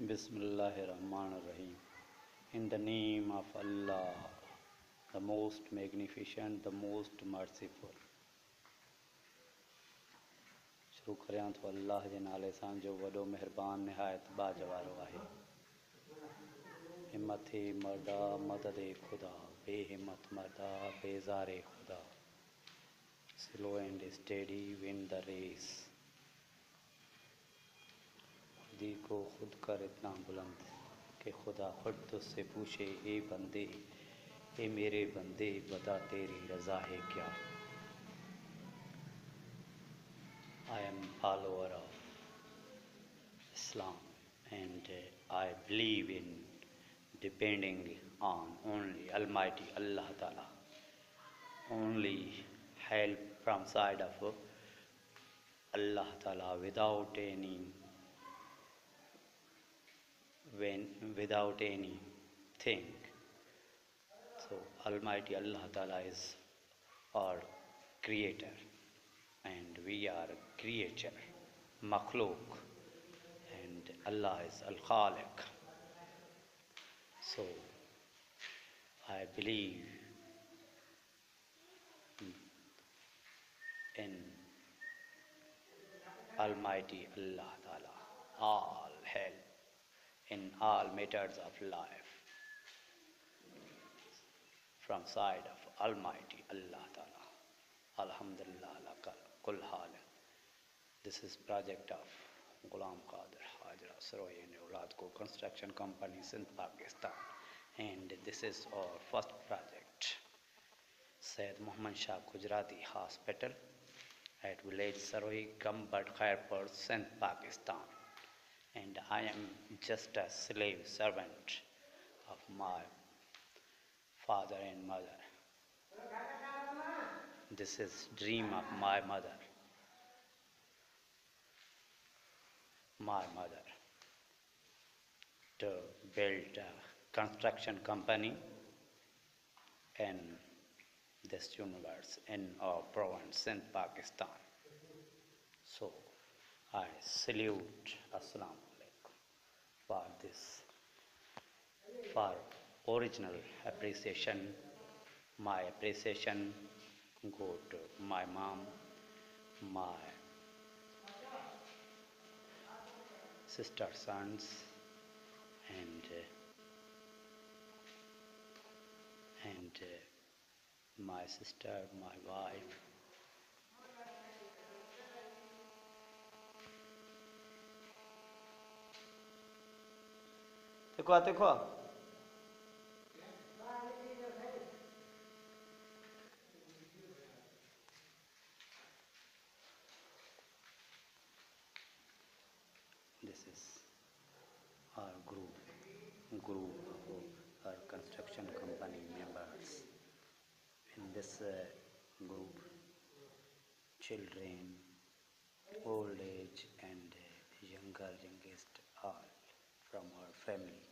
Bismillahirrahmanirrahim. In the name of Allah, the most magnificent, the most merciful. शुरू करियां तो अल्लाह जे नाले सां जो वॾो महिरबान निहायत बाजवारो आहे। हिम्मत मर्दा मदद खुदा, बेहिम्मत मर्दा बेज़ारे खुदा। Slow and steady win the race. खुदी को खुद कर इतना बुलंद कि खुदा खुद तुझसे पूछे, ए बंदे, ए मेरे बंदे, बता तेरी रज़ा है क्या। I am follower of Islam and I believe in depending on only Almighty Allah Ta'ala. Only help from side of Allah Ta'ala without anything. So Almighty Allah Ta'ala is our creator and we are a creature, makhluk, and Allah is Al-Khaliq. So I believe in Almighty Allah Ta'ala, all help in all matters of life from side of Almighty Allah Ta'ala. Alhamdulillah laka kul hal. This is project of Ghulam Qadir Hajra Saroy and Auladko Construction Company, Sindh, Pakistan. And this is our first project. Syed Muhammad Shah Gujarati Hospital at village Saroy, Gambad, Khairpur, Sindh, Pakistan. And I am just a slave servant of my father and mother. This is dream of my mother. My mother to build a construction company in this universe in our province in Pakistan. So I salute Assalamu alaikum for this, for original appreciation. My appreciation go to my mom, my sister sons, and my sister, my wife. देखो this is our group of our construction company members. In this group, children, old age and youngest, all from our family.